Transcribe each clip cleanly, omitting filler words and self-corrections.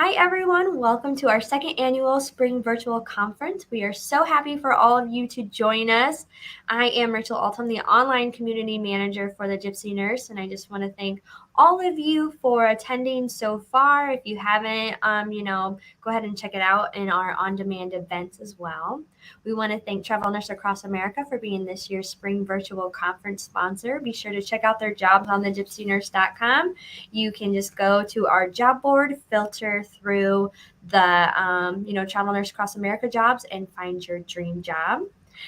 Hi, everyone. Welcome to our second annual Spring Virtual Conference. We are so happy for all of you to join us. I am Rachel Altum, the online community manager for the Gypsy Nurse, and I just want to thank all of you for attending so far. If you haven't, go ahead and check it out in our on-demand events as well. We want to thank Travel Nurse Across America for being this year's Spring Virtual Conference sponsor. Be sure to check out their jobs on thegypsynurse.com. You can just go to our job board, filter through the Travel Nurse Across America jobs and find your dream job.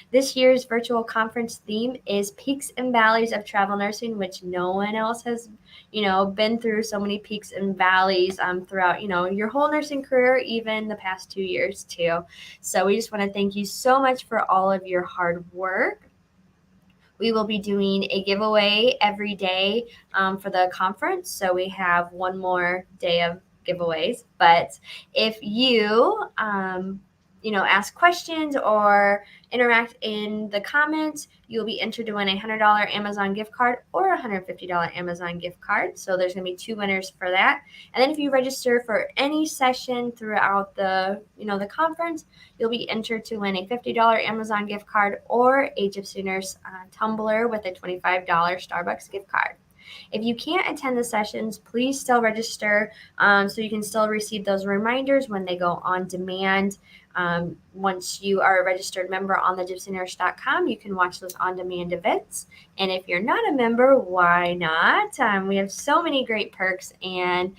This year's virtual conference theme is Peaks and Valleys of Travel Nursing, which no one else has, been through so many peaks and valleys throughout, your whole nursing career, even the past 2 years too. So we just want to thank you so much for all of your hard work. We will be doing a giveaway every day for the conference. So we have one more day of giveaways. But if you, ask questions or interact in the comments, you'll be entered to win a $100 Amazon gift card or a $150 Amazon gift card. So there's going to be two winners for that. And then if you register for any session throughout the conference, you'll be entered to win a $50 Amazon gift card or a Gypsy Nurse tumbler with a $25 Starbucks gift card. If you can't attend the sessions, please still register so you can still receive those reminders when they go on demand. Once you are a registered member on thegypsynurse.com, you can watch those on-demand events. And if you're not a member, why not? We have so many great perks and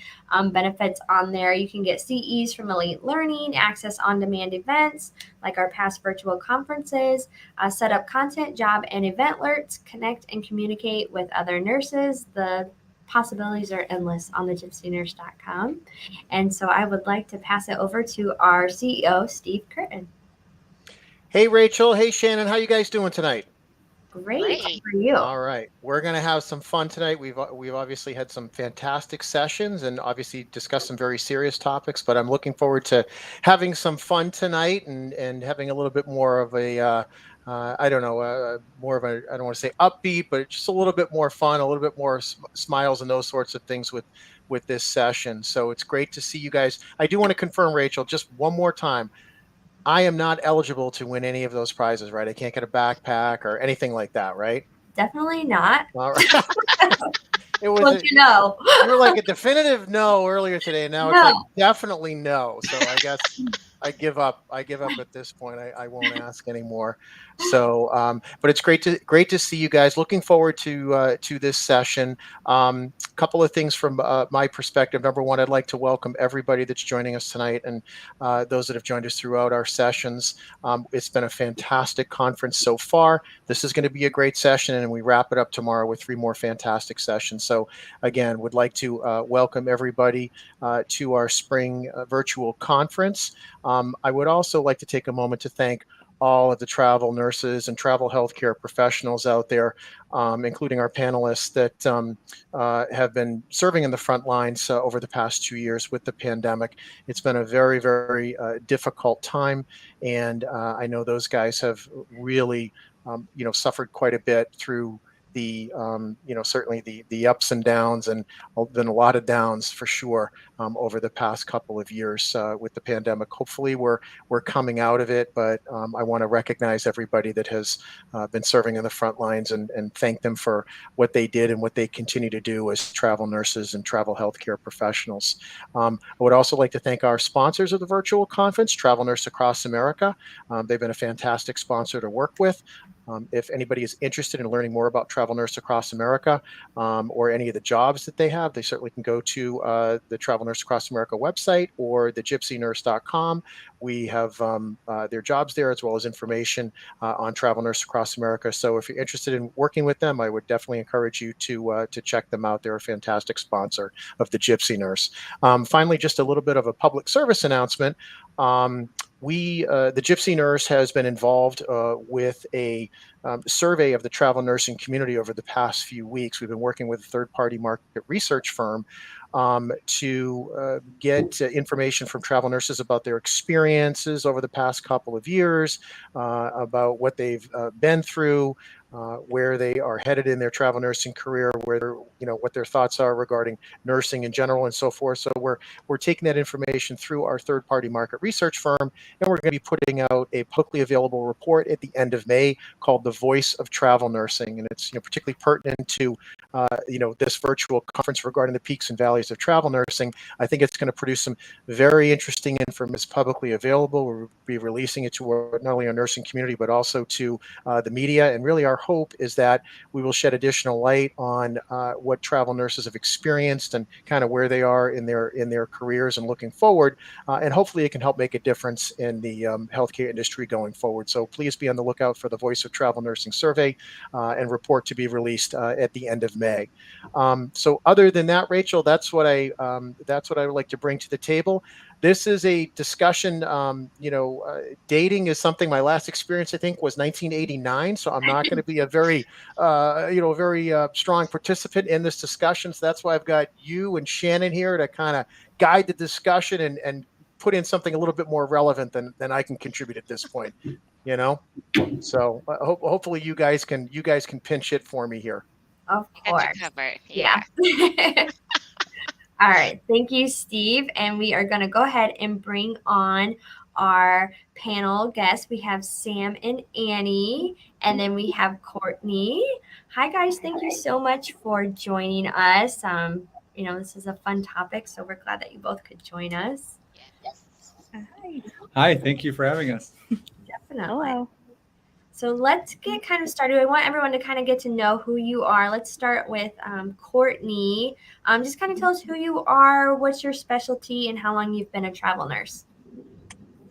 benefits on there. You can get CEs from Elite Learning, access on-demand events like our past virtual conferences, set up content, job, and event alerts, connect and communicate with other nurses. The possibilities are endless on thegypsynurse.com. And so I would like to pass it over to our CEO, Steve Curtin. Hey, Rachel. Hey, Shannon. How you guys doing tonight? Great. How are you? All right. We're going to have some fun tonight. We've obviously had some fantastic sessions and obviously discussed some very serious topics, but I'm looking forward to having some fun tonight and having a little bit more of a more of a, I don't want to say upbeat, but just a little bit more fun, a little bit more smiles and those sorts of things with this session. So it's great to see you guys. I do want to confirm, Rachel, just one more time. I am not eligible to win any of those prizes, right? I can't get a backpack or anything like that, right? Definitely not. All right. It was Well, you were like a definitive no earlier today. Now it's like definitely no. So I guess I give up. I give up at this point. I won't ask anymore. So, but it's great to see you guys. Looking forward to this session. Couple of things from my perspective. Number one, I'd like to welcome everybody that's joining us tonight and those that have joined us throughout our sessions. It's been a fantastic conference so far. This is going to be a great session, and we wrap it up tomorrow with 3 more fantastic sessions. So, again, would like to welcome everybody to our spring virtual conference. I would also like to take a moment to thank all of the travel nurses and travel healthcare professionals out there, including our panelists that have been serving in the front lines over the past 2 years with the pandemic. It's been a very, very difficult time, and I know those guys have really, suffered quite a bit through the certainly the ups and downs, and been a lot of downs for sure over the past couple of years with the pandemic. Hopefully we're coming out of it, but I want to recognize everybody that has been serving in the front lines and thank them for what they did and what they continue to do as travel nurses and travel healthcare professionals. I would also like to thank our sponsors of the virtual conference, Travel Nurse Across America. They've been a fantastic sponsor to work with. If anybody is interested in learning more about Travel Nurse Across America or any of the jobs that they have, they certainly can go to the Travel Nurse Across America website or thegypsynurse.com. We have their jobs there as well as information on Travel Nurse Across America. So if you're interested in working with them, I would definitely encourage you to check them out. They're a fantastic sponsor of the Gypsy Nurse. Finally, just a little bit of a public service announcement. The Gypsy Nurse has been involved with a survey of the travel nursing community over the past few weeks. We've been working with a third-party market research firm to get information from travel nurses about their experiences over the past couple of years, about what they've been through, where they are headed in their travel nursing career, what their thoughts are regarding nursing in general and so forth. So we're taking that information through our third-party market research firm, and we're going to be putting out a publicly available report at the end of May called "The Voice of Travel Nursing," and it's particularly pertinent to this virtual conference regarding the peaks and valleys of travel nursing. I think it's going to produce some very interesting information. It's publicly available. We'll be releasing it to not only our nursing community but also to the media, and really our hope is that we will shed additional light on what travel nurses have experienced and kind of where they are in their careers and looking forward, and hopefully it can help make a difference in the healthcare industry going forward. So please be on the lookout for the Voice of Travel Nursing survey and report to be released at the end of May. So other than that, Rachel, that's what I would like to bring to the table. This is a discussion. Dating is something. My last experience, I think, was 1989. So I'm not going to be a very strong participant in this discussion. So that's why I've got you and Shannon here to kind of guide the discussion and put in something a little bit more relevant than I can contribute at this point. So hopefully you guys can pinch hit for me here. Of course. Got you covered. Yeah. All right. Thank you, Steve. And we are going to go ahead and bring on our panel guests. We have Sam and Annie, and then we have Courtney. Hi, guys. Thank you so much for joining us. This is a fun topic, so we're glad that you both could join us. Yes. Hi. Thank you for having us. Definitely. Hello. So let's get kind of started. I want everyone to kind of get to know who you are. Let's start with Courtney. Just kind of tell us who you are, what's your specialty, and how long you've been a travel nurse.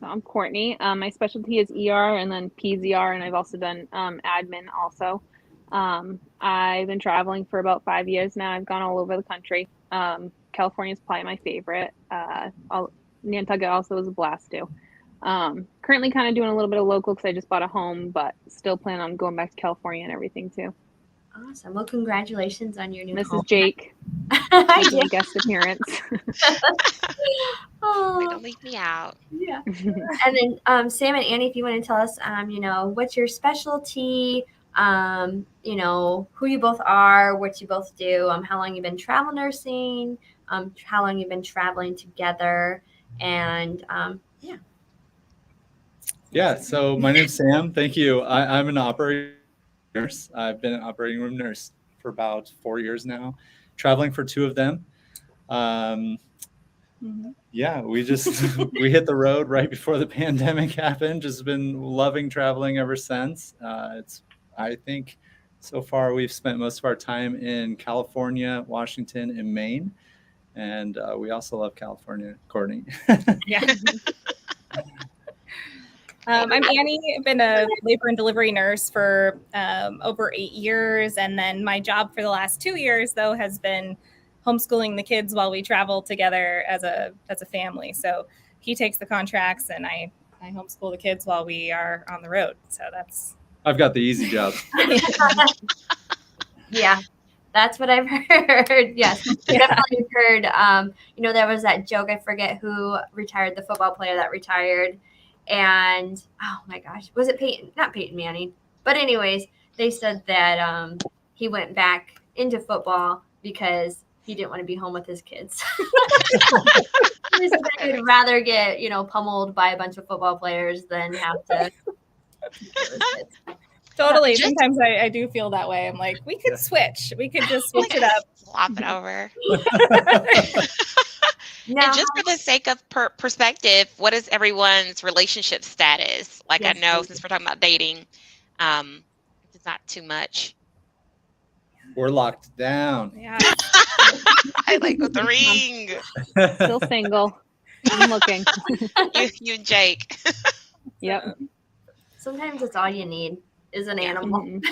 So I'm Courtney. My specialty is ER and then PZR, and I've also done admin also. I've been traveling for about 5 years now. I've gone all over the country. California is probably my favorite. Nantucket also was a blast too. Currently kind of doing a little bit of local because I just bought a home, but still plan on going back to California and everything too. Awesome. Well, congratulations on your new This home. is Jake. Hi, Making a Jake. guest appearance. Oh, Don't leave me out. yeah. And then Sam and Annie, if you want to tell us, what's your specialty, who you both are, what you both do, how long you've been travel nursing, how long you've been traveling together, and yeah. Yeah, so my name's Sam. Thank you. I'm an operating nurse. I've been an operating room nurse for about 4 years now, traveling for 2 of them. Yeah, we hit the road right before the pandemic happened. Just been loving traveling ever since. I think so far we've spent most of our time in California, Washington, and Maine. And we also love California, Courtney. Yeah. I'm Annie. I've been a labor and delivery nurse for over 8 years. And then my job for the last 2 years, though, has been homeschooling the kids while we travel together as a family. So he takes the contracts and I homeschool the kids while we are on the road. So that's... I've got the easy job. Yeah. That's what I've heard. Yes, definitely heard. There was that joke. I forget who retired, the football player that retired. And, oh my gosh, was it Peyton? Not Peyton Manning. But anyways, they said that he went back into football because he didn't want to be home with his kids. He said that he'd rather get, pummeled by a bunch of football players than have to take care of his kids. Totally. Sometimes I do feel that way. I'm like, we could switch. We could just switch it up. Swap it over. Now, And just for the sake of perspective, what is everyone's relationship status? Like, Yes, I know please. since we're talking about dating, it's not too much. We're locked down. Yeah. I like with the ring. Still single. I'm looking. You and Jake. Yep. sometimes it's all you need is an animal. Mhm.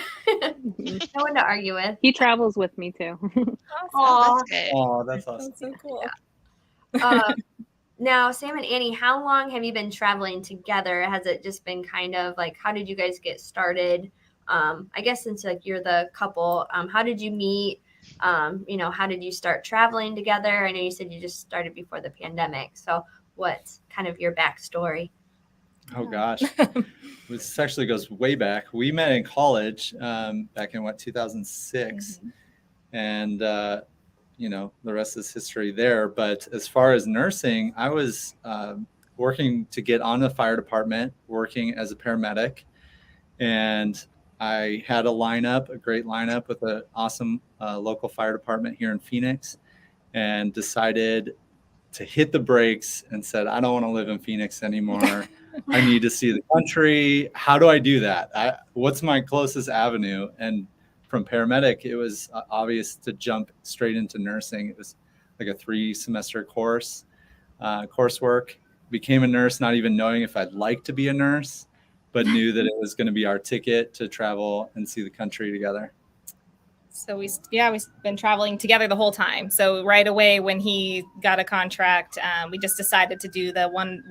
No one to argue with. He travels with me too. Oh, that's good. Oh, that's awesome. That's so cool. Now, Sam and Annie, how long have you been traveling together? Has it just been kind of like, how did you guys get started? I guess since like you're the couple, how did you meet? How did you start traveling together? I know you said you just started before the pandemic. So what's kind of your backstory? Oh gosh, this actually goes way back. We met in college back in 2006, and the rest is history there. But as far as nursing, I was working to get on the fire department, working as a paramedic, and I had a great lineup with an awesome local fire department here in Phoenix, and decided to hit the brakes and said, I don't want to live in Phoenix anymore. I need to see the country. How do I do that? What's my closest avenue? And from paramedic, it was obvious to jump straight into nursing. It was like a 3-semester coursework. Became a nurse, not even knowing if I'd like to be a nurse, but knew that it was going to be our ticket to travel and see the country together. So we've been traveling together the whole time. So right away when he got a contract, we just decided to do the one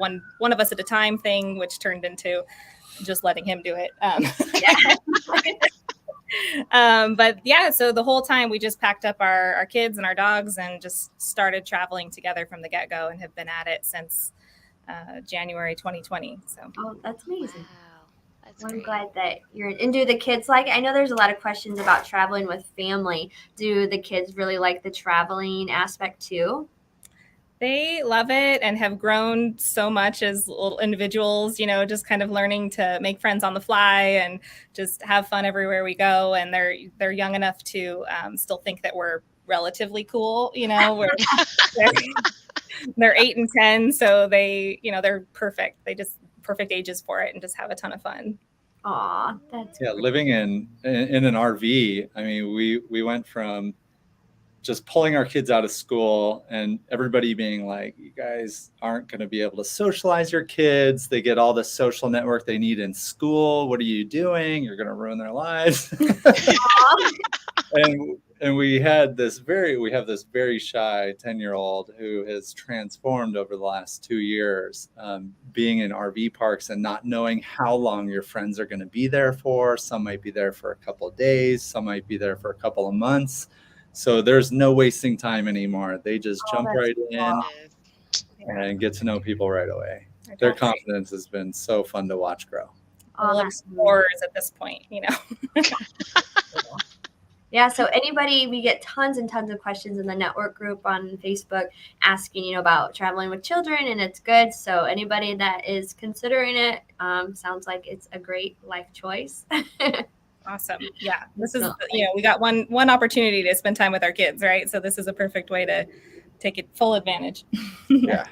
of us at a time thing, which turned into just letting him do it. But yeah, so the whole time we just packed up our kids and our dogs and just started traveling together from the get-go and have been at it since January 2020. So that's amazing. Wow. Well, I'm glad that you're and do the kids like I know there's a lot of questions about traveling with family. Do the kids really like the traveling aspect too? They love it and have grown so much as little individuals, just kind of learning to make friends on the fly and just have fun everywhere we go. And they're young enough to still think that we're relatively cool, they're 8 and 10. So they're perfect. They just perfect ages for it and just have a ton of fun. Aw, that's great. Great. Living in an RV. I mean, we went from just pulling our kids out of school and everybody being like, you guys aren't going to be able to socialize your kids. They get all the social network they need in school. What are you doing? You're going to ruin their lives. And we have this very shy 10-year-old who has transformed over the last 2 years, being in RV parks and not knowing how long your friends are going to be there for. Some might be there for a couple of days. Some might be there for a couple of months. So there's no wasting time anymore. They just jump right in and get to know people right away. Their confidence has been so fun to watch grow. All explorers at this point, Yeah, so we get tons and tons of questions in the network group on Facebook asking, about traveling with children, and it's good. So anybody that is considering it, sounds like it's a great life choice. Awesome. Yeah, this is, we got one opportunity to spend time with our kids, right? So this is a perfect way to take it full advantage. Yeah.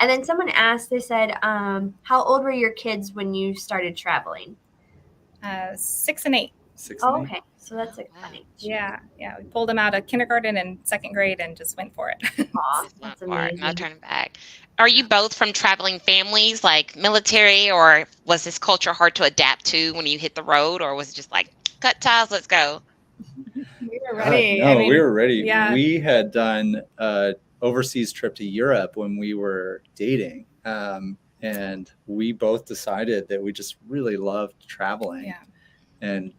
And then someone asked, they said, how old were your kids when you started traveling? 6 and 8. 6 and 8. Okay. So that's a fun age. Yeah. We pulled them out of kindergarten and 2nd grade and just went for it. Aw, that's amazing. Not turning back. Are you both from traveling families, like military, or was this culture hard to adapt to when you hit the road, or was it just like, cut ties, let's go? We were ready. We were ready. Yeah. We had done an overseas trip to Europe when we were dating. And we both decided that we just really loved traveling. Yeah. And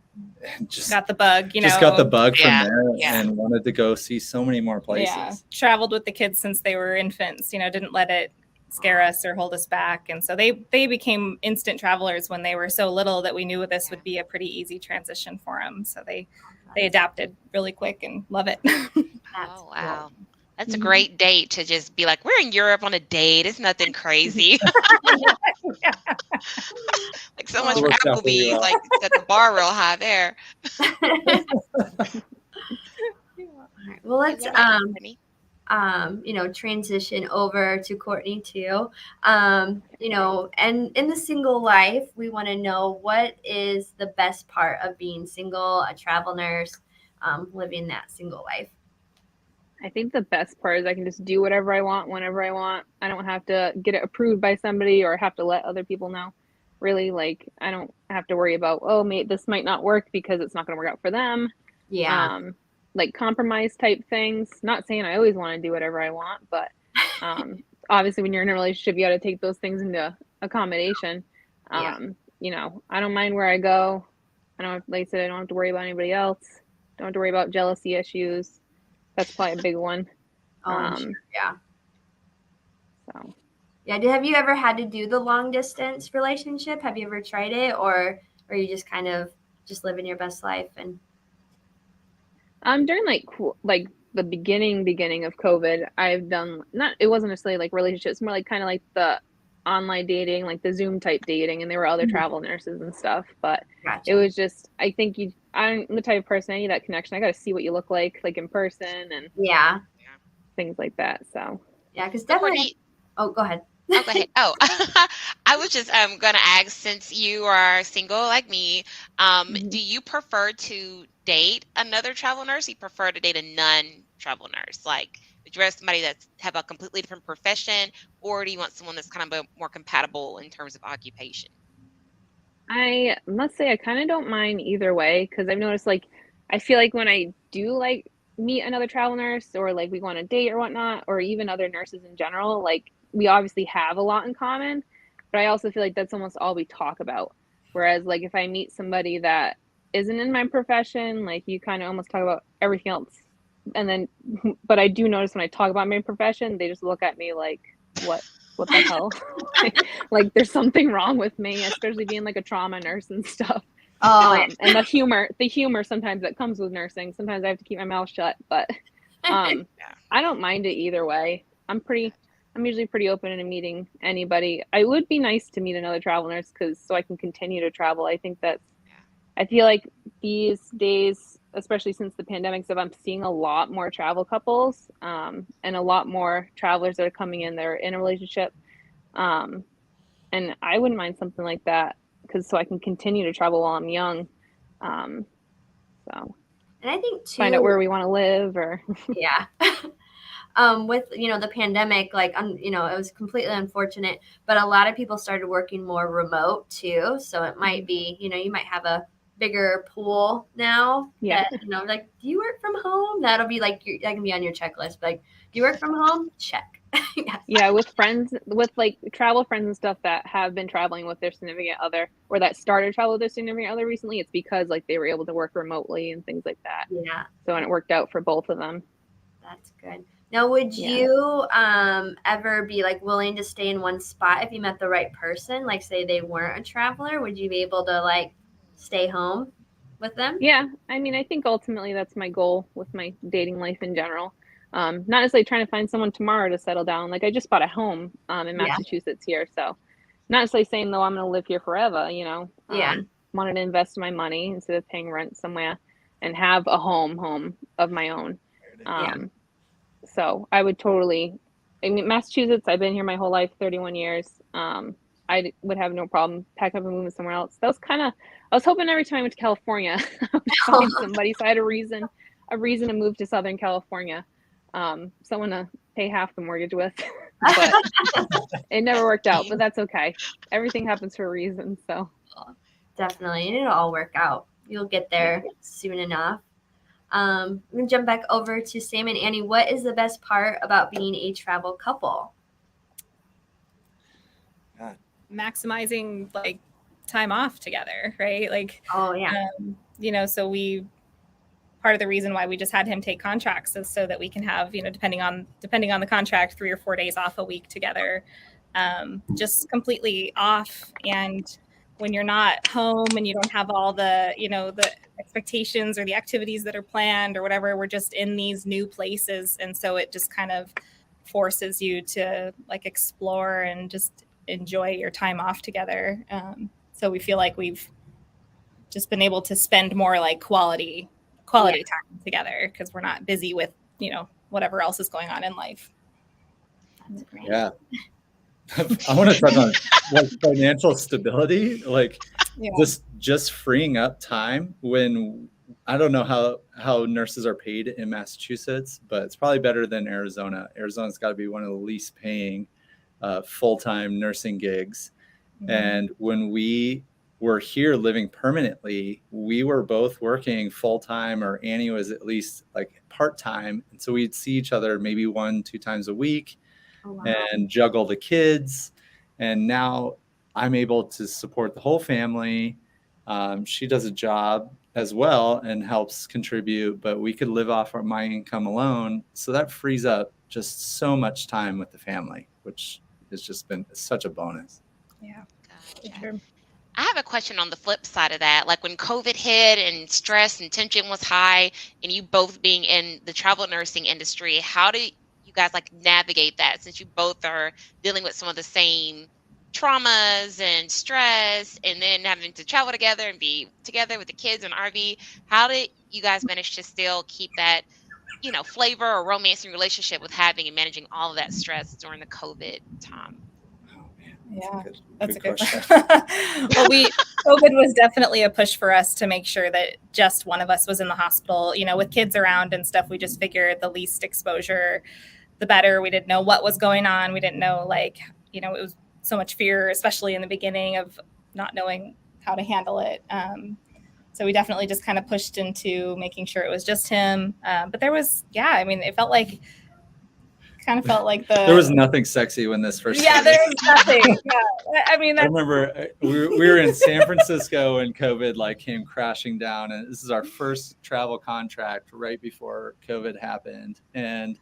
just got the bug, Just got the bug from there Yeah. and wanted to go see so many more places. Yeah. Traveled with the kids since they were infants, didn't let it scare us or hold us back. And so they became instant travelers when they were so little that we knew this would be a pretty easy transition for them. So they adapted really quick and love it. Oh, wow. That's a great date to just be like, we're in Europe on a date. It's nothing crazy. Like so much for Applebee's, like set the bar real high there. Well, let's transition over to Courtney too. And in the single life, we want to know what is the best part of being single, a travel nurse, living that single life. I think the best part is I can just do whatever I want, whenever I want. I don't have to get it approved by somebody or have to let other people know. Really, I don't have to worry about, this might not work because it's not going to work out for them. Yeah. Compromise type things. Not saying I always want to do whatever I want, but obviously when you're in a relationship, you got to take those things into accommodation. I don't mind where I go. I don't have to worry about anybody else. Don't have to worry about jealousy issues. That's probably a big one. Sure. Yeah. So Yeah. Have you ever had to do the long distance relationship? Have you ever tried it, or you just kind of just living your best life? And During like the beginning of COVID, I've done not, it wasn't necessarily like relationships, more like kind of like the online dating, like the Zoom type dating, and there were other travel nurses and stuff. But gotcha. it was just, I think I'm the type of person, I need that connection. I got to see what you look like in person and Yeah. things like that. So Yeah, because So definitely. Courtney, Oh, go ahead. oh, go ahead. Oh, I was just gonna ask, since you are single like me, do you prefer to date another travel nurse? Or you prefer to date a non-travel nurse? Like, would you rather somebody that's have a completely different profession, or do you want someone that's kind of more compatible in terms of occupation? I must say I kind of don't mind either way, because I've noticed like I feel like when I do like meet another travel nurse, or like we go on a date or whatnot, or even other nurses in general, like we obviously have a lot in common, but I also feel like that's almost all we talk about. Whereas like if I meet somebody that isn't in my profession, like you kind of almost talk about everything else. And then but I do notice when I talk about my profession, they just look at me like, what the hell? Like there's something wrong with me, especially being like a trauma nurse and stuff. Oh, And the humor sometimes that comes with nursing. Sometimes I have to keep my mouth shut, but Yeah. I don't mind it either way. I'm usually pretty open to meeting anybody. I would be nice to meet another travel nurse, because so I can continue to travel. I feel like these days, especially since the pandemic stuff, I'm seeing a lot more travel couples, and a lot more travelers that are coming in. They're in a relationship, um, and I wouldn't mind something like that, because so I can continue to travel while I'm young. Um, so and I think too. find out where we want to live, or Yeah. With the pandemic, like it was completely unfortunate, but a lot of people started working more remote too. So it might be, you might have a bigger pool now. Yeah. That like, do you work from home? That'll be like that can be on your checklist. Like, do you work from home? Check. Yes. Yeah, with friends, with like travel friends and stuff that have been traveling with their significant other, or that started travel with their significant other recently, it's because like they were able to work remotely and things like that. Yeah. So, and it worked out for both of them. That's good. Now, would Yeah. you ever be like willing to stay in one spot if you met the right person? Like, say they weren't a traveler, would you be able to like stay home with them? Yeah, I mean, I think ultimately that's my goal with my dating life in general. Not necessarily trying to find someone tomorrow to settle down. Like I just bought a home in Massachusetts here, so not necessarily saying though I'm going to live here forever. Wanted to invest my money instead of paying rent somewhere, and have a home of my own. So I would totally. I mean, Massachusetts. I've been here my whole life, 31 years. I would have no problem packing up and moving somewhere else. That was kind of. I was hoping every time I went to California, I would find somebody, so I had a reason to move to Southern California. Someone to pay half the mortgage with, but it never worked out. But that's okay. Everything happens for a reason. So definitely, and it'll all work out. You'll get there soon enough. I'm gonna jump back over to Sam and Annie. What is the best part about being a travel couple? Maximizing like time off together, right? Like, oh yeah, so part of the reason why we just had him take contracts is so that we can have, depending on the contract, 3 or 4 days off a week together, just completely off. And when you're not home and you don't have all the, the expectations or the activities that are planned or whatever, we're just in these new places. And so it just kind of forces you to like explore and just enjoy your time off together. So we feel like we've just been able to spend more like quality time together, because we're not busy with, whatever else is going on in life. That's great. Yeah. I want to touch on like financial stability, like just freeing up time when I don't know how nurses are paid in Massachusetts, but it's probably better than Arizona. Arizona's got to be one of the least paying full-time nursing gigs. Mm-hmm. And when we were here living permanently, we were both working full-time, or Annie was at least like part-time. And so we'd see each other maybe 1-2 times a week. Oh, wow. And juggle the kids. And now I'm able to support the whole family. She does a job as well and helps contribute, but we could live off my income alone. So that frees up just so much time with the family, which it's just been such a bonus. Yeah. Gotcha. Sure. I have a question on the flip side of that. Like when COVID hit and stress and tension was high, and you both being in the travel nursing industry, how do you guys like navigate that since you both are dealing with some of the same traumas and stress and then having to travel together and be together with the kids in RV? How did you guys manage to still keep that, flavor or romancing relationship with having and managing all of that stress during the COVID time? Yeah, Good that's a good question. Well, COVID was definitely a push for us to make sure that just one of us was in the hospital. With kids around and stuff, we just figured the least exposure, the better. We didn't know what was going on. We didn't know, it was so much fear, especially in the beginning of not knowing how to handle it. So we definitely just kind of pushed into making sure it was just him. But there was, it felt like there was nothing sexy when this first started. there was nothing. Yeah. I remember we were in San Francisco when COVID came crashing down, and this is our first travel contract right before COVID happened. And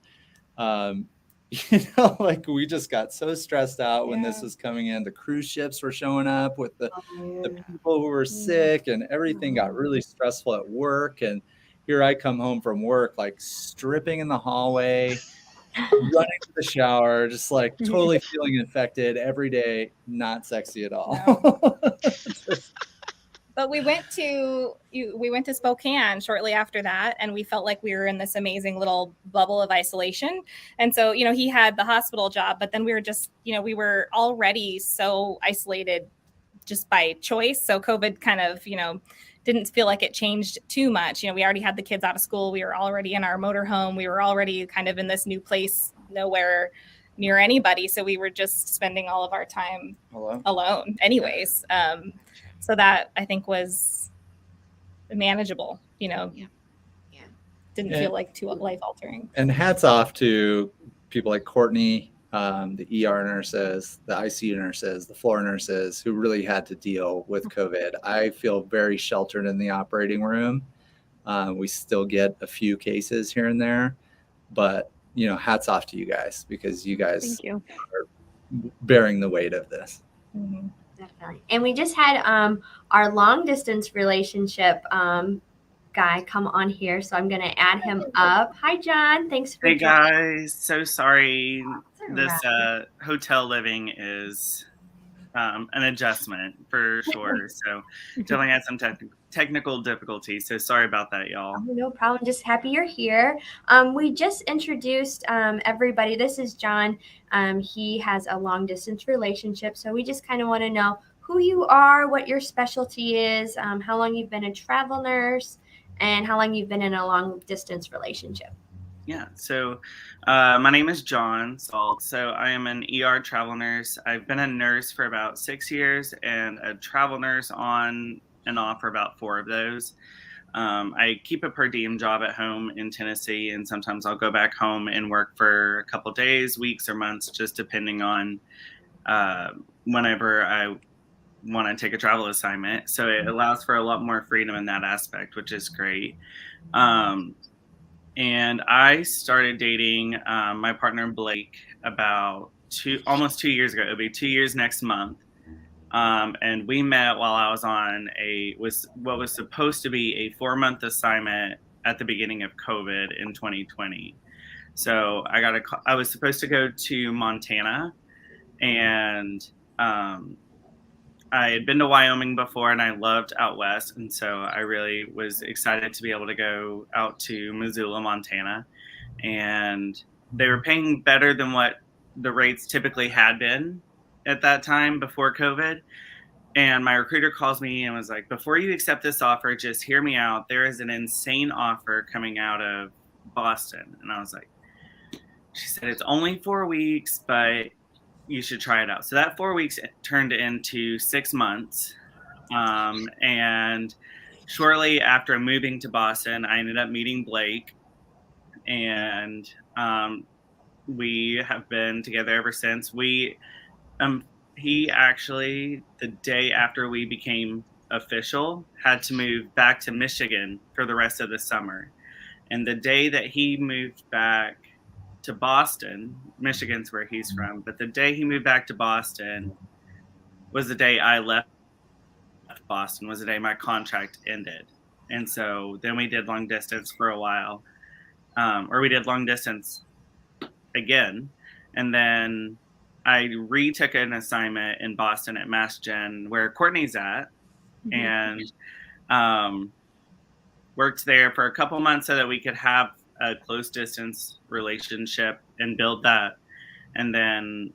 we just got so stressed out when this was coming in. The cruise ships were showing up with the people who were sick, and everything got really stressful at work. And here I come home from work, stripping in the hallway, running to the shower, just totally feeling infected every day. Not sexy at all. No. But we went to Spokane shortly after that, and we felt like we were in this amazing little bubble of isolation. And so, he had the hospital job, but then we were just, we were already so isolated just by choice. So COVID kind of, didn't feel like it changed too much. We already had the kids out of school. We were already in our motorhome. We were already kind of in this new place, nowhere near anybody. So we were just spending all of our time alone anyways. So that I think was manageable, Didn't feel like too life altering. And hats off to people like Courtney, the ER nurses, the ICU nurses, the floor nurses who really had to deal with COVID. I feel very sheltered in the operating room. We still get a few cases here and there, but hats off to you guys, because you guys are bearing the weight of this. Mm-hmm. Definitely. And we just had our long distance relationship guy come on here, so I'm going to add him up. Hi, John. Thanks for joining. Guys. So sorry. This hotel living is an adjustment for sure. So definitely had some technical difficulties. So sorry about that, y'all. Oh, no problem. Just happy you're here. We just introduced everybody. This is John. He has a long distance relationship. So we just kind of want to know who you are, what your specialty is, how long you've been a travel nurse, and how long you've been in a long distance relationship. Yeah, so my name is John Saults. So I am an ER travel nurse. I've been a nurse for about 6 years and a travel nurse on and off for about 4 of those. I keep a per diem job at home in Tennessee, and sometimes I'll go back home and work for a couple days, weeks, or months, just depending on whenever I want to take a travel assignment. So it allows for a lot more freedom in that aspect, which is great. And I started dating my partner Blake about almost 2 years ago. It'll be 2 years next month. And we met while I was on what was supposed to be a 4-month assignment at the beginning of COVID in 2020. So I was supposed to go to Montana, and I had been to Wyoming before, and I loved out west. And so I really was excited to be able to go out to Missoula, Montana. And they were paying better than what the rates typically had been at that time before COVID. And my recruiter calls me and was like, before you accept this offer, just hear me out. There is an insane offer coming out of Boston. And I was like, she said, it's only 4 weeks, but you should try it out. So that 4 weeks turned into 6 months. And shortly after moving to Boston, I ended up meeting Blake, and we have been together ever since. He actually, the day after we became official, had to move back to Michigan for the rest of the summer. And the day that he moved back to Boston. Michigan's where he's from. But the day he moved back to Boston was the day I left Boston, was the day my contract ended. And so then we did long distance for a while, or we did long distance again. And then I retook an assignment in Boston at Mass Gen, where Courtney's at, and worked there for a couple months so that we could have a close distance relationship and build that. And then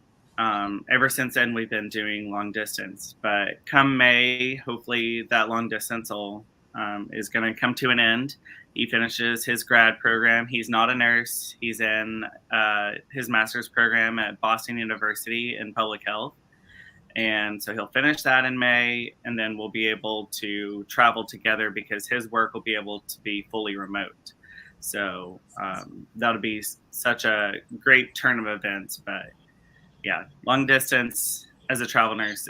ever since then, we've been doing long distance. But come May, hopefully that long distance is going to come to an end. He finishes his grad program. He's not a nurse. He's in his master's program at Boston University in public health. And so he'll finish that in May, and then we'll be able to travel together because his work will be able to be fully remote. So that'll be such a great turn of events. But yeah, long distance as a travel nurse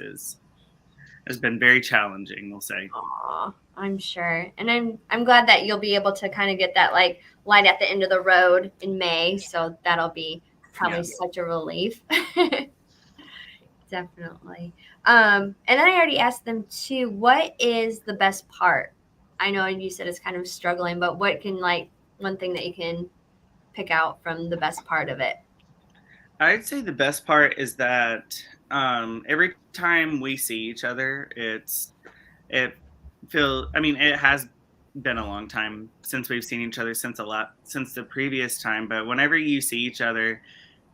has been very challenging, we'll say. Aw, I'm sure. And I'm glad that you'll be able to kind of get that like light at the end of the road in May. So that'll be probably such a relief. Definitely. And then I already asked them too, what is the best part? I know you said it's kind of struggling, but what can like one thing that you can pick out from the best part of it? I'd say the best part is that every time we see each other, it has been a long time since we've seen each other since the previous time. But whenever you see each other,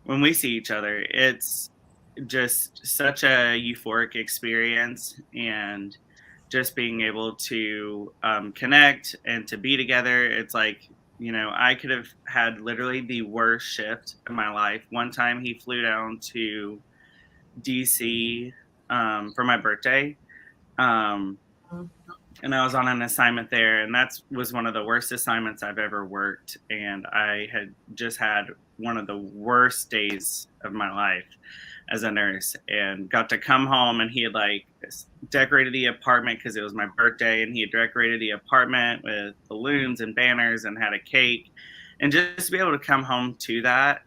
when we see each other, it's just such a euphoric experience, and just being able to connect and to be together. It's like, I could have had literally the worst shift of my life. One time he flew down to DC for my birthday. And I was on an assignment there, and that was one of the worst assignments I've ever worked. And I had just had one of the worst days of my life as a nurse, and got to come home, and he had like decorated the apartment because it was my birthday, and he had decorated the apartment with balloons and banners and had a cake. And just to be able to come home to that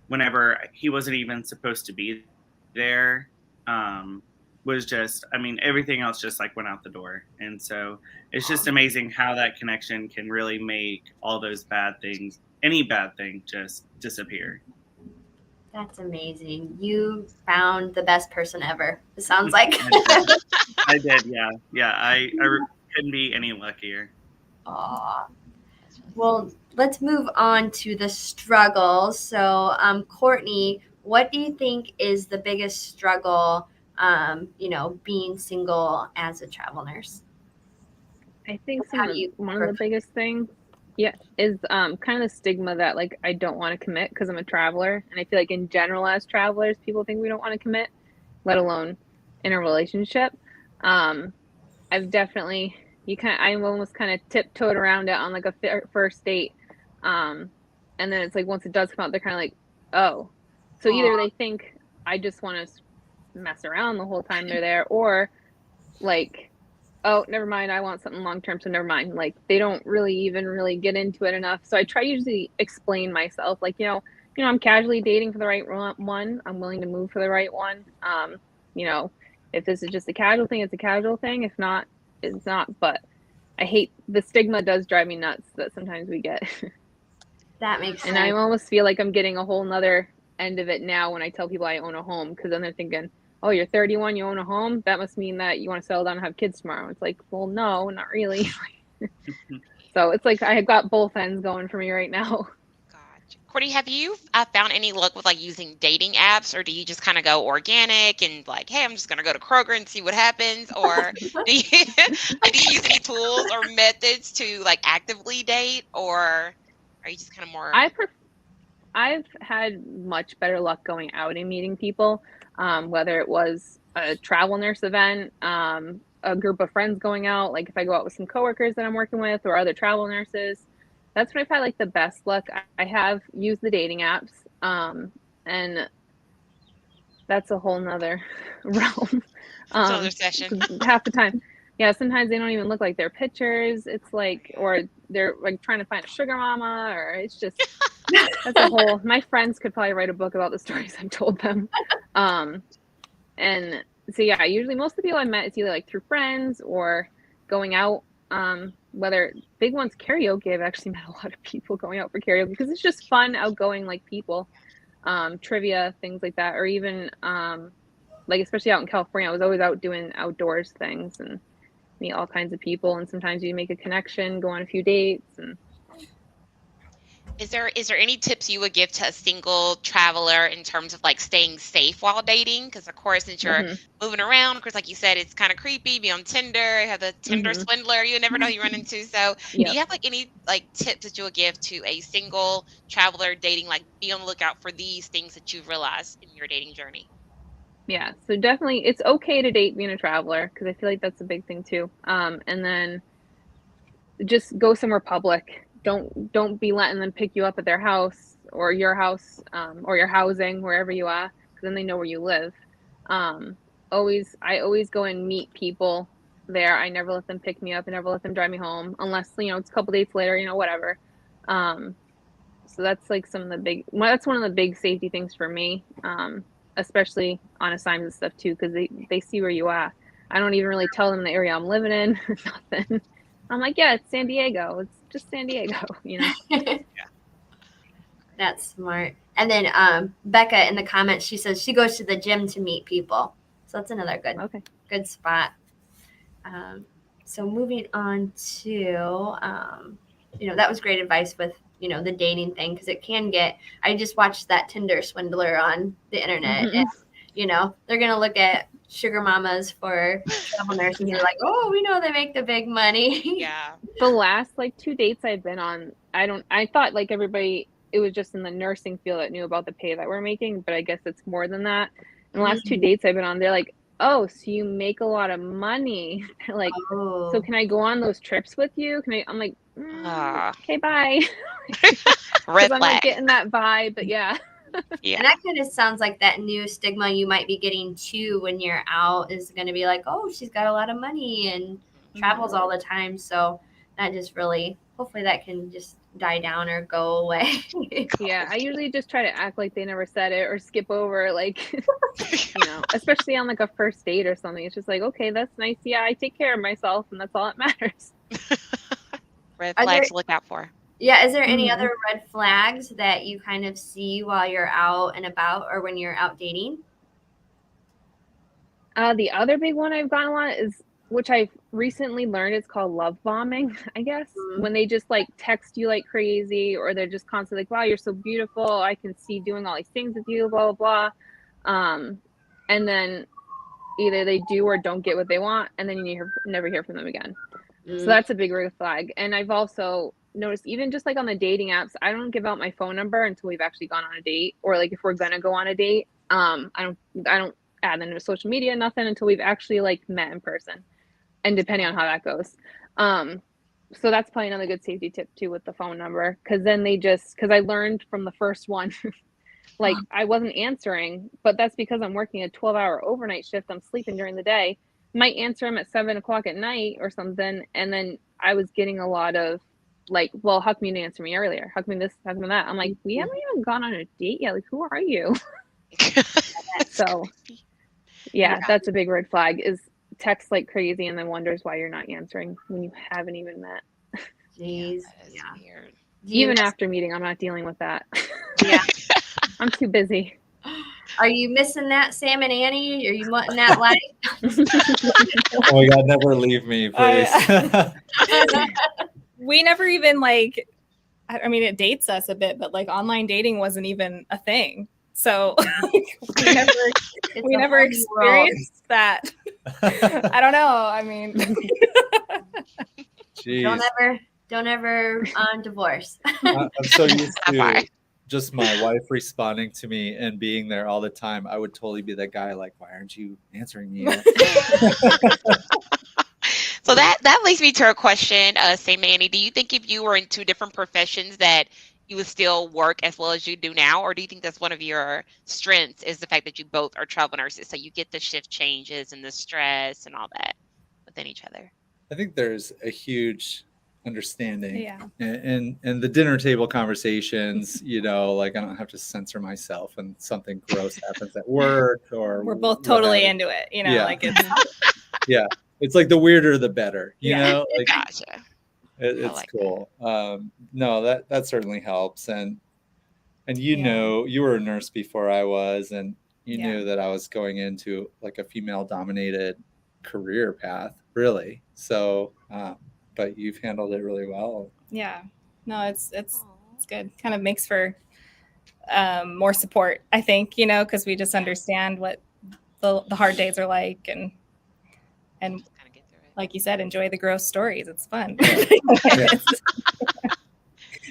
whenever he wasn't even supposed to be there was just, everything else just like went out the door. And so it's just amazing how that connection can really make all those bad things, any bad thing, just disappear. That's amazing. You found the best person ever. It sounds like. I did, yeah. Yeah, I couldn't be any luckier. Aw. Well, let's move on to the struggles. So, Courtney, what do you think is the biggest struggle, being single as a travel nurse? I think one of the biggest things, is kind of the stigma that like I don't want to commit because I'm a traveler, and I feel like in general as travelers, people think we don't want to commit, let alone in a relationship. I've definitely I almost kind of tiptoed around it on like a first date, and then it's like once it does come out, they're kind of like, oh, so either they think I just want to mess around the whole time they're there, or like, oh, never mind, I want something long-term, so never mind. Like, they don't really get into it enough. So I try to usually explain myself, like, I'm casually dating for the right one. I'm willing to move for the right one. If this is just a casual thing, it's a casual thing. If not, it's not. But I hate the stigma does drive me nuts that sometimes we get. That makes sense. And I almost feel like I'm getting a whole nother end of it now when I tell people I own a home, because then they're thinking, oh, you're 31, you own a home? That must mean that you want to settle down and have kids tomorrow. It's like, well, no, not really. So it's like I have got both ends going for me right now. Gotcha. Courtney, have you found any luck with like using dating apps, or do you just kind of go organic and like, hey, I'm just going to go to Kroger and see what happens? Or do you use any tools or methods to like actively date, or are you just kind of more? I've had much better luck going out and meeting people. Whether it was a travel nurse event, a group of friends going out, like if I go out with some coworkers that I'm working with or other travel nurses, that's when I've had like the best luck. I have used the dating apps, and that's a whole nother realm. Another session. Half the time. Yeah, sometimes they don't even look like their pictures. It's like, or they're like trying to find a sugar mama, or it's just That's a whole. My friends could probably write a book about the stories I've told them. And so yeah, usually most of the people I met, it's either like through friends or going out. Whether big ones, karaoke. I've actually met a lot of people going out for karaoke because it's just fun, outgoing like people. Trivia, things like that, or even like especially out in California, I was always out doing outdoors things and meet all kinds of people. And sometimes you make a connection, go on a few dates, and Is there any tips you would give to a single traveler in terms of like staying safe while dating? Because of course, since you're moving around, of course, like you said, it's kind of creepy. Be on Tinder, have the Tinder swindler. You never know who you run into. So, do you have like any like tips that you would give to a single traveler dating? Like, be on the lookout for these things that you've realized in your dating journey. Yeah, so definitely, it's okay to date being a traveler because I feel like that's a big thing too. And then just go somewhere public. Don't be letting them pick you up at their house or your house or your housing wherever you are, because then they know where you live. I always go and meet people there. I never let them pick me up. I never let them drive me home unless it's a couple dates later, whatever. So that's like that's one of the big safety things for me, especially on assignments and stuff too, because they see where you are. I don't even really tell them the area I'm living in. Nothing. I'm like, yeah, it's San Diego. It's just San Diego, Yeah. That's smart. And then Becca in the comments, she says she goes to the gym to meet people. So that's another good spot. So moving on to, that was great advice with, the dating thing, because it can get, I just watched that Tinder swindler on the internet. And, they're going to look at sugar mamas for travel nurses. And they're like, oh, we know they make the big money. Yeah. The last 2 dates I've been on, I thought like everybody, it was just in the nursing field that knew about the pay that we're making, but I guess it's more than that. And the last 2 dates I've been on, they're like, oh, so you make a lot of money. They're like, so can I go on those trips with you? I'm like, okay, bye. Red I'm flag. not getting that vibe, but yeah. Yeah. And that kind of sounds like that new stigma you might be getting too when you're out is going to be like, oh, she's got a lot of money and travels all the time. So that just really, hopefully that can just die down or go away. Yeah, I usually just try to act like they never said it or skip over, like, especially on like a first date or something. It's just like, okay, that's nice. Yeah, I take care of myself and that's all that matters. Red flags to look out for. Yeah. Is there any other red flags that you kind of see while you're out and about or when you're out dating? The other big one I've gotten a lot is, which I've recently learned, it's called love bombing, I guess. When they just like text you like crazy, or they're just constantly like, wow, you're so beautiful. I can see doing all these things with you, blah, blah, blah. And then either they do or don't get what they want, and then you never hear from them again. So that's a big red flag. And I've also noticed, even just like on the dating apps, I don't give out my phone number until we've actually gone on a date, or like if we're gonna go on a date. I don't add them to social media, nothing, until we've actually like met in person, and depending on how that goes. So that's probably another good safety tip too with the phone number, because then because I learned from the first one, like I wasn't answering, but that's because I'm working a 12-hour overnight shift. I'm sleeping during the day. Might answer them at 7 o'clock at night or something, and then I was getting a lot of like, well, how come you didn't answer me earlier? How come this? How come that? I'm like, we haven't even gone on a date yet. Like, who are you? So yeah, that's a big red flag, is text like crazy and then wonders why you're not answering when you haven't even met. Jeez. Yeah. Weird. Even after meeting, I'm not dealing with that. Yeah. I'm too busy. Are you missing that, Sam and Annie? Are you wanting that life? Oh my God, never leave me, please. We never even like, I mean, it dates us a bit, but like online dating wasn't even a thing. So we never experienced that. I don't know. I mean, Jeez. Don't ever divorce. I'm so used to just my wife responding to me and being there all the time. I would totally be that guy, like, why aren't you answering me yet? So that leads me to a question, say, Manny, do you think if you were in 2 different professions that you would still work as well as you do now? Or do you think that's one of your strengths, is the fact that you both are travel nurses, so you get the shift changes and the stress and all that within each other? I think there's a huge understanding. Yeah. And the dinner table conversations, you know, like I don't have to censor myself and something gross happens at work or We're both totally whatever. into it, you know, Yeah. like it's Yeah. It's like the weirder the better, you Yeah. know, like Gotcha. it's like cool. No, that certainly helps. And you Yeah. know, you were a nurse before I was, and you Yeah. knew that I was going into like a female dominated career path, really. So, but you've handled it really well. Yeah. No, it's Aw. good. Kind of makes for more support, I think, you know, because we just understand what the hard days are like, and Just kind of get through it. like you said, enjoy the gross stories. It's fun. Yeah.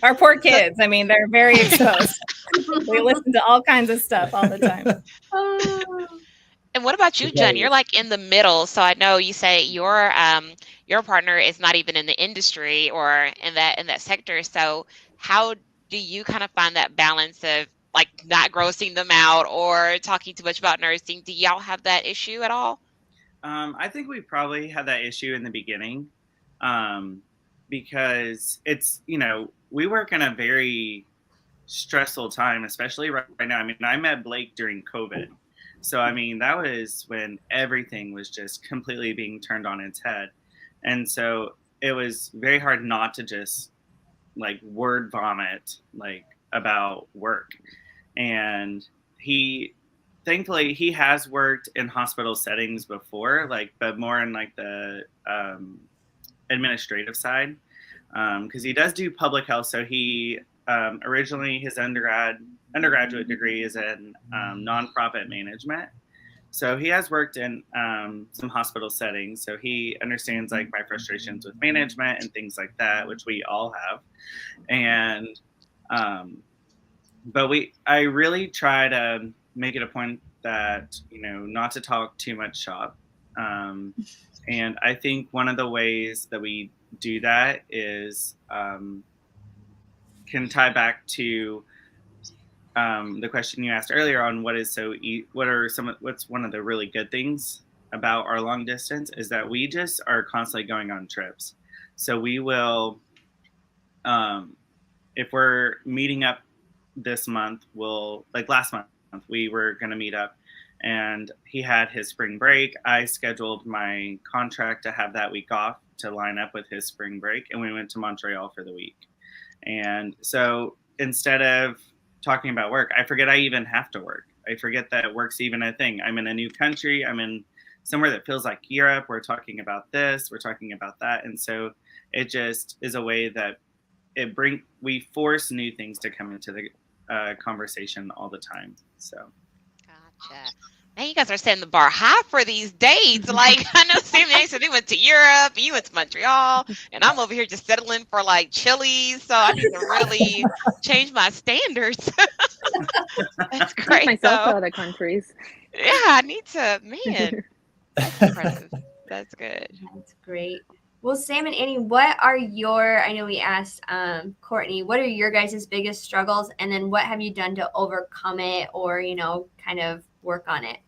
Our poor kids. I mean, they're very exposed. They listen to all kinds of stuff all the time. And what about you, Jen? You're like in the middle. So I know you say your partner is not even in the industry or in that sector. So how do you kind of find that balance of like not grossing them out or talking too much about nursing? Do y'all have that issue at all? I think we probably had that issue in the beginning, because it's, you know, we work in a very stressful time, especially right now. I mean, I met Blake during COVID. So, I mean, that was when everything was just completely being turned on its head. And so it was very hard not to just like word vomit, like about work. And thankfully, he has worked in hospital settings before, like, but more in like the administrative side, because he does do public health. So he originally his undergraduate degree is in nonprofit management. So he has worked in some hospital settings. So he understands like my frustrations with management and things like that, which we all have. And but I really try to make it a point that, you know, not to talk too much shop. And I think one of the ways that we do that is can tie back to the question you asked earlier on what's one of the really good things about our long distance is that we just are constantly going on trips. So we will, if we're meeting up this month, like last month, we were going to meet up and he had his spring break. I scheduled my contract to have that week off to line up with his spring break. And we went to Montreal for the week. And so instead of talking about work, I forget I even have to work. I forget that work's even a thing. I'm in a new country. I'm in somewhere that feels like Europe. We're talking about this, we're talking about that. And so it just is a way that we force new things to come into the conversation all the time. So Gotcha. Man, you guys are setting the bar high for these dates. Like, I know Sammy said they went to Europe, you went to Montreal, and I'm over here just settling for like Chili's. So I need to really change my standards. That's great. Myself to though. other countries. Yeah, I need to, man. That's impressive. That's good. That's great. Well, Sam and Annie, I know we asked Courtney, what are your guys' biggest struggles? And then what have you done to overcome it or, you know, kind of work on it?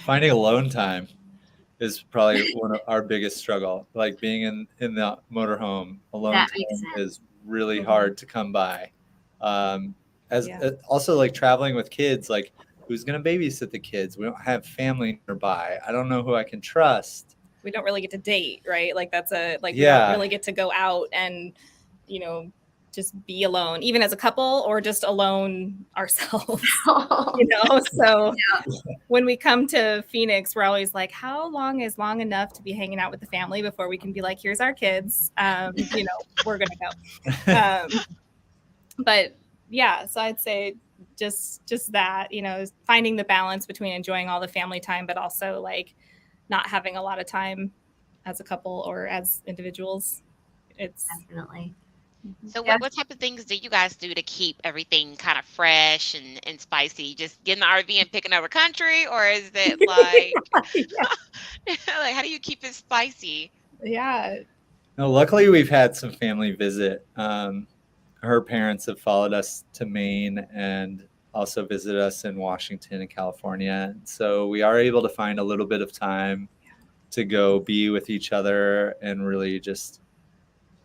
Finding alone time is probably one of our biggest struggle. Like being in the motorhome alone That time makes sense. is really hard to come by. Also like traveling with kids, like who's going to babysit the kids? We don't have family nearby. I don't know who I can trust. We don't really get to date, right? Like we Yeah. don't really get to go out and, you know, just be alone, even as a couple or just alone ourselves, you know? So when we come to Phoenix, we're always like, how long is long enough to be hanging out with the family before we can be like, here's our kids, you know, we're going to go. But yeah, so I'd say just that, you know, finding the balance between enjoying all the family time, but also like not having a lot of time as a couple or as individuals. It's Definitely. So Yeah. what type of things do you guys do to keep everything kind of fresh and spicy? Just get in the RV and pick another country? Or is it like, like how do you keep it spicy? yeah. No, luckily we've had some family visit. Her parents have followed us to Maine, and also visit us in Washington and California. And so we are able to find a little bit of time to go be with each other and really just,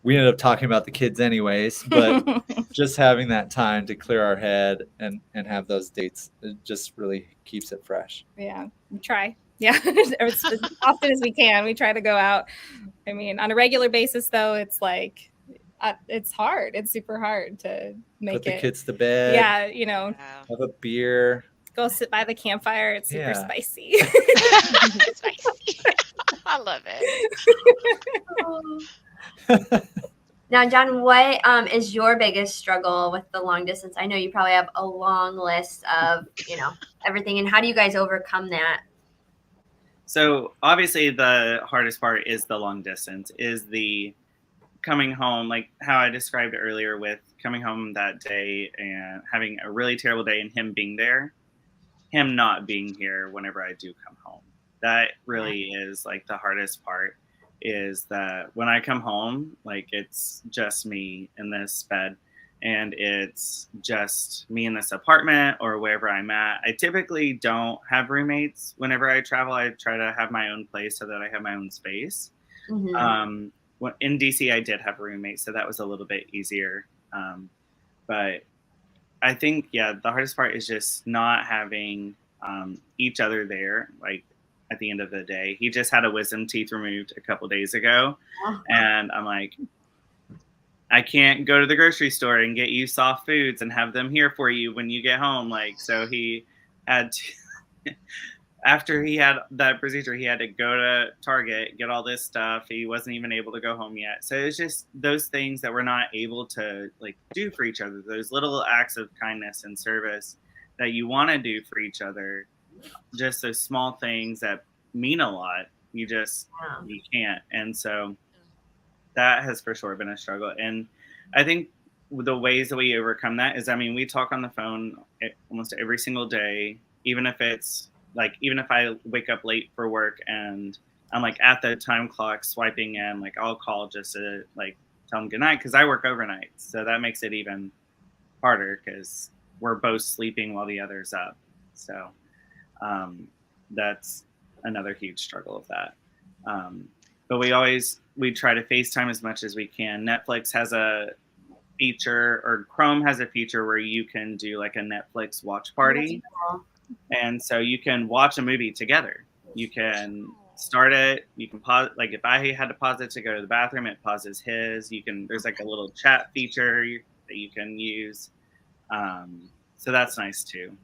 we ended up talking about the kids anyways, but just having that time to clear our head and have those dates, it just really keeps it fresh. Yeah, we try. Yeah, as often as we can, we try to go out. I mean, on a regular basis, though, it's like, it's hard. It's super hard to make Put the it. kids to bed. Yeah, you know, Wow. Have a beer. go sit by the campfire. It's super Yeah. spicy. Spicy. I love it. Now, John, what is your biggest struggle with the long distance? I know you probably have a long list of, everything. And how do you guys overcome that? So obviously the hardest part is the long distance, is the coming home, like how I described earlier with coming home that day and having a really terrible day and him being there, him not being here whenever I do come home. That really is like the hardest part, is that when I come home, like it's just me in this bed and it's just me in this apartment or wherever I'm at. I typically don't have roommates. Whenever I travel, I try to have my own place so that I have my own space. Mm-hmm. In DC, I did have a roommate, so that was a little bit easier. But I think, the hardest part is just not having each other there, like at the end of the day. He just had a wisdom teeth removed a couple days ago, and I'm like, I can't go to the grocery store and get you soft foods and have them here for you when you get home. Like, so he had to, after he had that procedure, he had to go to Target, get all this stuff. He wasn't even able to go home yet. So it's just those things that we're not able to like do for each other. Those little acts of kindness and service that you want to do for each other. Just those small things that mean a lot. You can't. And so that has for sure been a struggle. And I think the ways that we overcome that is, we talk on the phone almost every single day, even if I wake up late for work and I'm like at the time clock swiping in, like I'll call just to like tell him goodnight, because I work overnight. So that makes it even harder because we're both sleeping while the other's up. So that's another huge struggle of that. But we try to FaceTime as much as we can. Netflix has a feature, or Chrome has a feature where you can do like a Netflix watch party. And so you can watch a movie together. You can start it. You can pause. Like if I had to pause it to go to the bathroom, it pauses his. There's like a little chat feature that you can use. So that's nice too.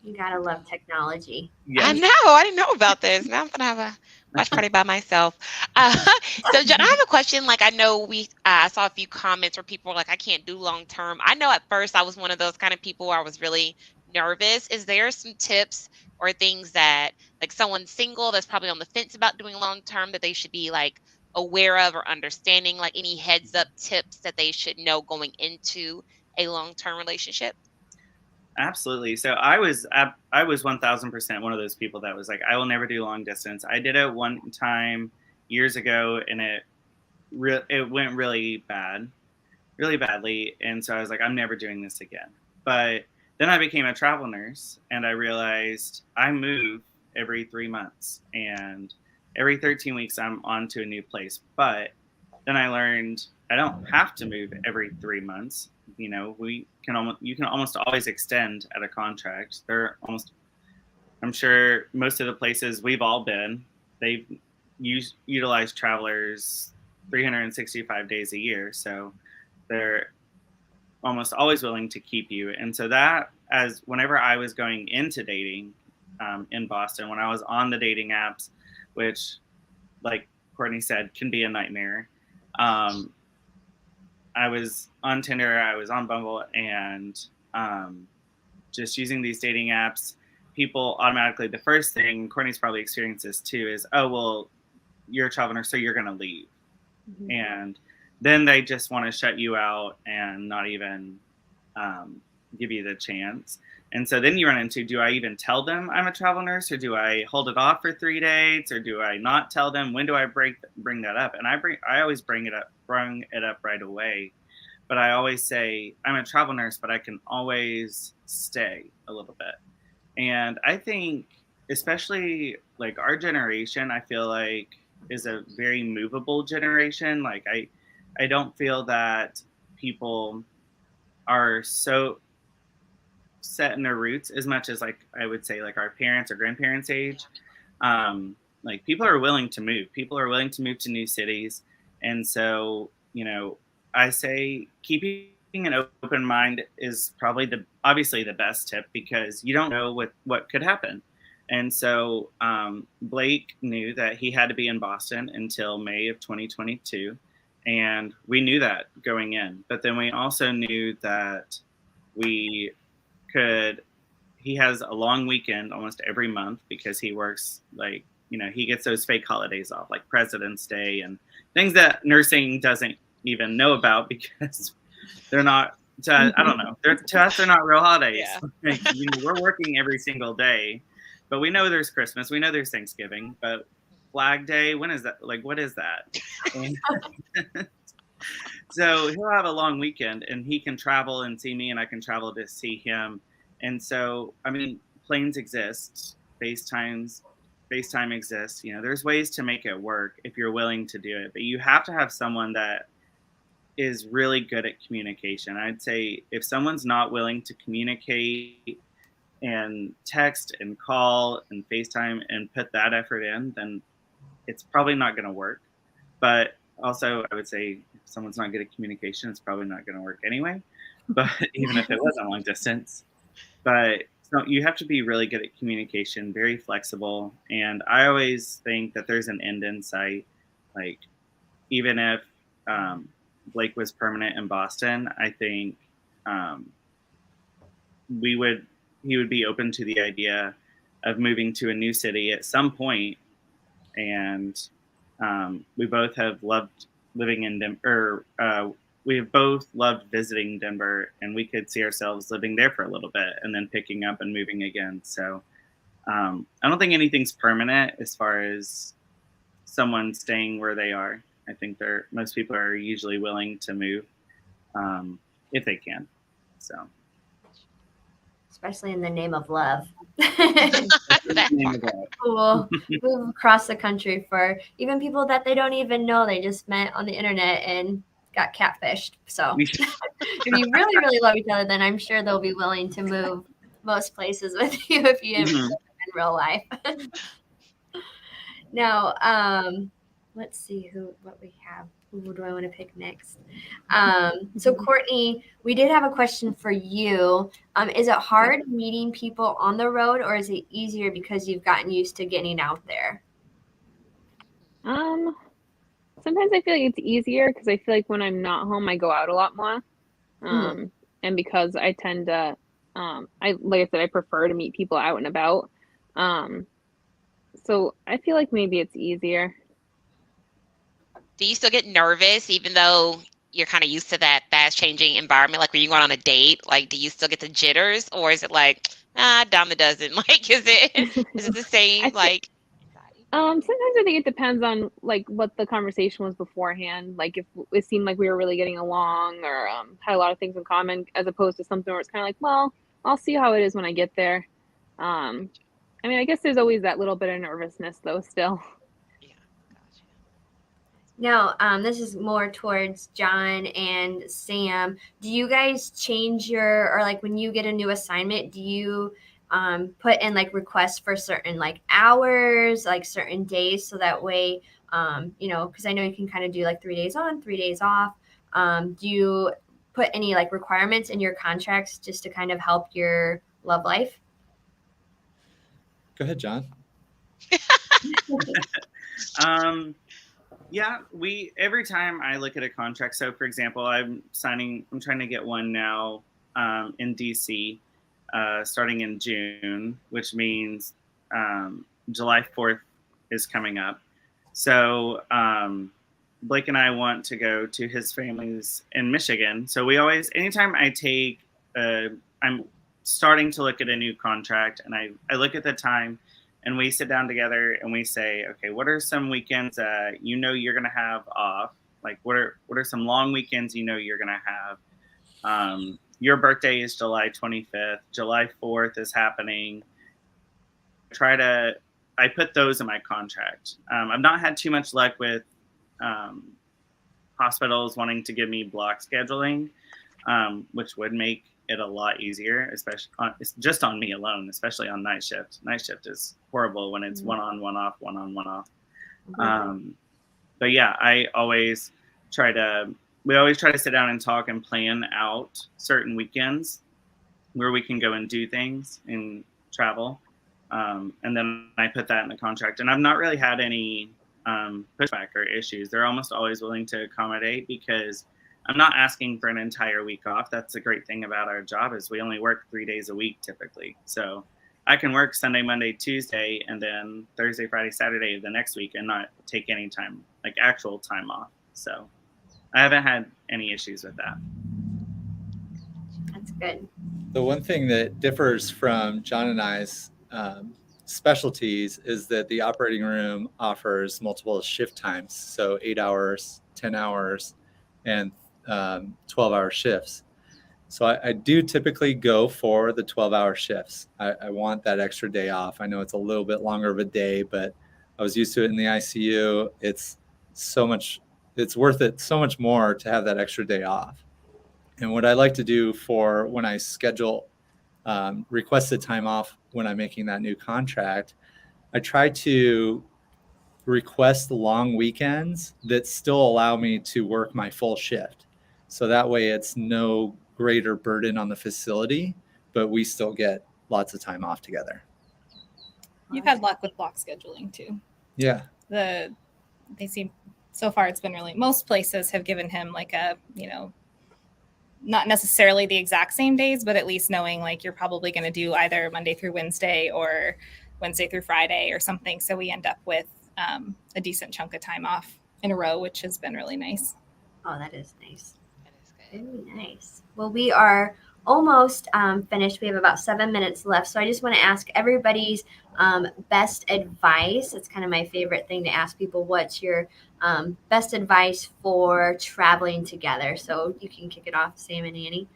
You gotta love technology. Yeah. I know. I didn't know about this. Now I'm gonna have a watch party by myself. So, John, I have a question. Like, I know we saw a few comments where people were like, "I can't do long term." I know at first I was one of those kind of people where I was really nervous. Is there some tips or things that, like, someone single that's probably on the fence about doing long term, that they should be like aware of or understanding? Like, any heads up tips that they should know going into a long term relationship? Absolutely. So I was 1000% one of those people that was like, I will never do long distance. I did it one time years ago, and it went really badly. And so I was like, I'm never doing this again. But then I became a travel nurse, and I realized I move every 3 months, and every 13 weeks I'm on to a new place. But then I learned I don't have to move every 3 months. You can almost always extend at a contract. I'm sure most of the places we've all been, they've utilized travelers 365 days a year. So they're almost always willing to keep you. And so that, as whenever I was going into dating in Boston, when I was on the dating apps, which, like Courtney said, can be a nightmare. I was on Tinder, I was on Bumble, and just using these dating apps, people automatically, the first thing, Courtney's probably experienced this too, is, oh, well, you're a travel nurse, so you're going to leave. Mm-hmm. And then they just want to shut you out and not even give you the chance. And so then you run into, do I even tell them I'm a travel nurse, or do I hold it off for 3 dates, or do I not tell them? When do I bring that up? And I always bring it up right away. But I always say I'm a travel nurse, but I can always stay a little bit. And I think, especially like our generation, I feel like is a very movable generation. Like I don't feel that people are so set in their roots as much as like I would say like our parents or grandparents' age. Like people are willing to move. People are willing to move to new cities, and so I say keeping an open mind is probably obviously the best tip, because you don't know what could happen. And so Blake knew that he had to be in Boston until May of 2022, and we knew that going in. But then we also knew that we he has a long weekend almost every month because he works like, he gets those fake holidays off, like President's Day and things that nursing doesn't even know about because they're not, I don't know, to us, they're not real holidays. Yeah. Like, we're working every single day, but we know there's Christmas, we know there's Thanksgiving, but Flag Day, when is that? Like, what is that? So he'll have a long weekend and he can travel and see me and I can travel to see him. And so, I mean, planes exist, FaceTime exists. There's ways to make it work if you're willing to do it, but you have to have someone that is really good at communication. I'd say if someone's not willing to communicate and text and call and FaceTime and put that effort in, then it's probably not going to work. But also, I would say if someone's not good at communication, it's probably not going to work anyway. But even if it was a long distance, but so you have to be really good at communication, very flexible. And I always think that there's an end in sight. Like, even if Blake was permanent in Boston, I think he would be open to the idea of moving to a new city at some point. And we both have loved living in Denver. We have both loved visiting Denver, and we could see ourselves living there for a little bit and then picking up and moving again. So I don't think anything's permanent as far as someone staying where they are. I think most people are usually willing to move if they can. So, especially in the name of love. That Cool. Move across the country for even people that they don't even know. They just met on the internet and got catfished. So if you really, really love each other, then I'm sure they'll be willing to move most places with you if you in real life. Now, let's see what we have. Who do I want to pick next? So Courtney, we did have a question for you. Is it hard meeting people on the road, or is it easier because you've gotten used to getting out there? Sometimes I feel like it's easier because I feel like when I'm not home, I go out a lot more. And because I tend to, like I said, I prefer to meet people out and about. So I feel like maybe it's easier. Do you still get nervous even though you're kind of used to that fast changing environment? Like when you go on a date, like do you still get the jitters, or is it like, dime a dozen? Like is it the same? Sometimes I think it depends on like what the conversation was beforehand. Like if it seemed like we were really getting along or had a lot of things in common, as opposed to something where it's kind of like, well, I'll see how it is when I get there. I mean, I guess there's always that little bit of nervousness though still. Now, this is more towards John and Sam. Do you guys change or like when you get a new assignment, do you put in like requests for certain like hours, like certain days, so that way, because I know you can kind of do like 3 days on, 3 days off. Do you put any like requirements in your contracts just to kind of help your love life? Go ahead, John. Yeah, every time I look at a contract, so for example, I'm trying to get one now in DC starting in June, which means July 4th is coming up. So Blake and I want to go to his family's in Michigan. So anytime I'm starting to look at a new contract, and I look at the time, and we sit down together and we say, okay, what are some weekends that you're going to have off? Like, what are some long weekends you're gonna have? Your birthday is July 25th. July 4th is happening. I put those in my contract. I've not had too much luck with hospitals wanting to give me block scheduling, which would make it a lot easier, especially it's just on me alone, especially on night shift. Night shift is horrible when it's one on, one off, one on, one off. But yeah, we always try to sit down and talk and plan out certain weekends where we can go and do things and travel. And then I put that in the contract, and I've not really had any pushback or issues. They're almost always willing to accommodate, because I'm not asking for an entire week off. That's the great thing about our job, is we only work 3 days a week typically. So I can work Sunday, Monday, Tuesday, and then Thursday, Friday, Saturday the next week, and not take any time, like actual time off. So I haven't had any issues with that. That's good. The one thing that differs from John and I's specialties is that the operating room offers multiple shift times. So 8 hours, 10 hours, and 12-hour shifts. So I do typically go for the 12-hour shifts. I want that extra day off. I know it's a little bit longer of a day, but I was used to it in the ICU. It's worth it so much more to have that extra day off. And what I like to do for when I schedule requested time off when I'm making that new contract, I try to request long weekends that still allow me to work my full shift. So that way it's no greater burden on the facility, but we still get lots of time off together. You've had luck with block scheduling too. Yeah. They seem, so far it's been really, most places have given him like a, not necessarily the exact same days, but at least knowing like you're probably going to do either Monday through Wednesday or Wednesday through Friday or something. So we end up with a decent chunk of time off in a row, which has been really nice. Oh, that is nice. That is good. Very nice. Well, we are almost finished. We have about 7 minutes left. So I just want to ask everybody's best advice. It's kind of my favorite thing to ask people. What's your best advice for traveling together? So you can kick it off, Sam and Annie.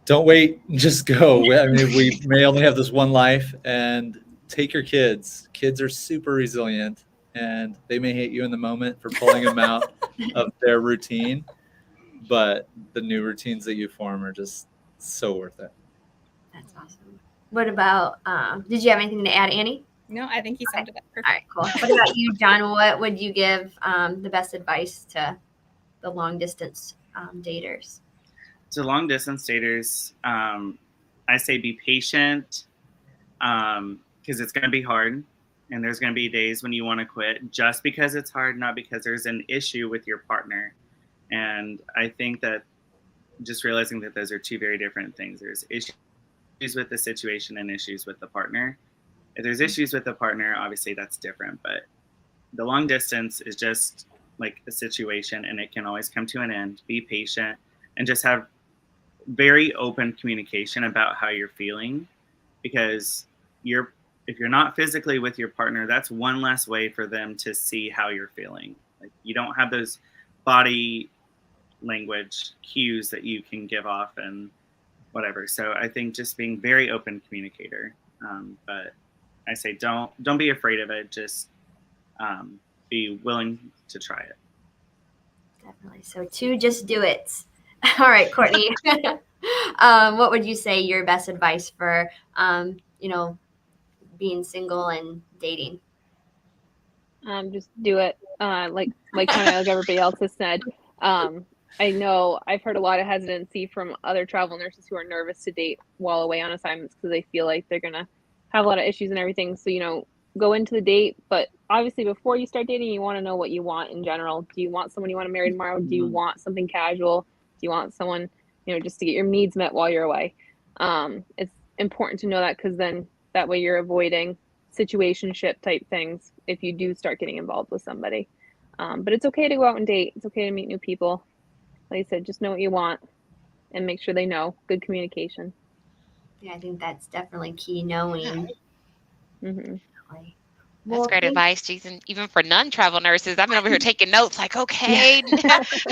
Don't wait, just go. I mean, we may only have this one life, and take your kids. Kids are super resilient, and they may hate you in the moment for pulling them out of their routine, but the new routines that you form are just so worth it. That's awesome. What about, did you have anything to add, Annie? No, I think he summed it up perfect. All right, cool. What about you, John? What would you give the best advice to the long distance daters? To long distance daters, I say be patient, because it's going to be hard, and there's going to be days when you want to quit just because it's hard, not because there's an issue with your partner. And I think that just realizing that those are two very different things. There's issues with the situation and issues with the partner. If there's issues with the partner, obviously that's different, but the long distance is just like a situation, and it can always come to an end. Be patient and just have very open communication about how you're feeling, because if you're not physically with your partner, that's one less way for them to see how you're feeling. Like, you don't have those body language cues that you can give off and whatever. So I think just being very open communicator. But I say don't be afraid of it. Just be willing to try it. Definitely. So just do it. All right, Courtney. What would you say your best advice for being single and dating? Just do it. Like kind of like everybody else has said. I know I've heard a lot of hesitancy from other travel nurses who are nervous to date while away on assignments because they feel like they're gonna have a lot of issues and everything. So go into the date, but obviously before you start dating, you want to know what you want in general. Do you want someone you want to marry tomorrow? Do you want something casual? Do you want someone just to get your needs met while you're away? It's important to know that, because then that way you're avoiding situationship type things if you do start getting involved with somebody. But it's okay to go out and date. It's okay to meet new people. Like I said, just know what you want and make sure they know. Good communication. Yeah, I think that's definitely key, knowing. Mm-hmm. Well, That's great thank- advice, Jason. Even for non-travel nurses, I've been over here taking notes. Like, okay,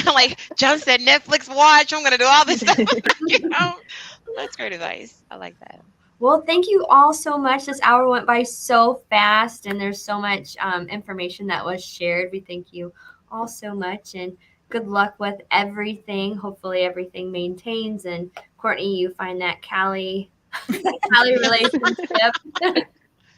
like Joe said, Netflix watch. I'm gonna do all this stuff. That's great advice. I like that. Well, thank you all so much. This hour went by so fast, and there's so much information that was shared. We thank you all so much, and good luck with everything. Hopefully, everything maintains. And Courtney, you find that Cali relationship.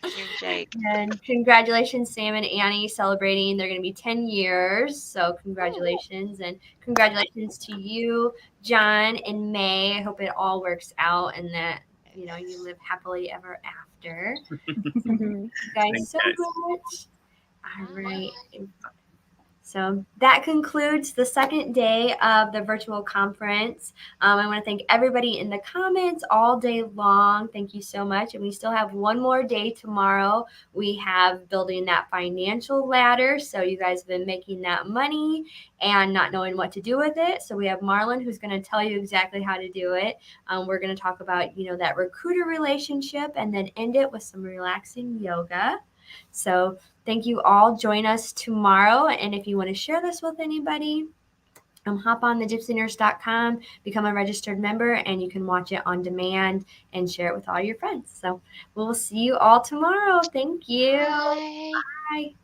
You, Jake. And congratulations, Sam and Annie, celebrating. They're going to be 10 years. So congratulations. And congratulations to you, John and May. I hope it all works out and that, you live happily ever after. Thank you guys Thanks, so guys. much. All right. So that concludes the second day of the virtual conference. I want to thank everybody in the comments all day long. Thank you so much. And we still have one more day tomorrow. We have building that financial ladder. So you guys have been making that money and not knowing what to do with it. So we have Marlon who's going to tell you exactly how to do it. We're going to talk about, that recruiter relationship and then end it with some relaxing yoga. So thank you all. Join us tomorrow. And if you want to share this with anybody, hop on the gypsynurse.com, become a registered member, and you can watch it on demand and share it with all your friends. So we'll see you all tomorrow. Thank you. Bye. Bye.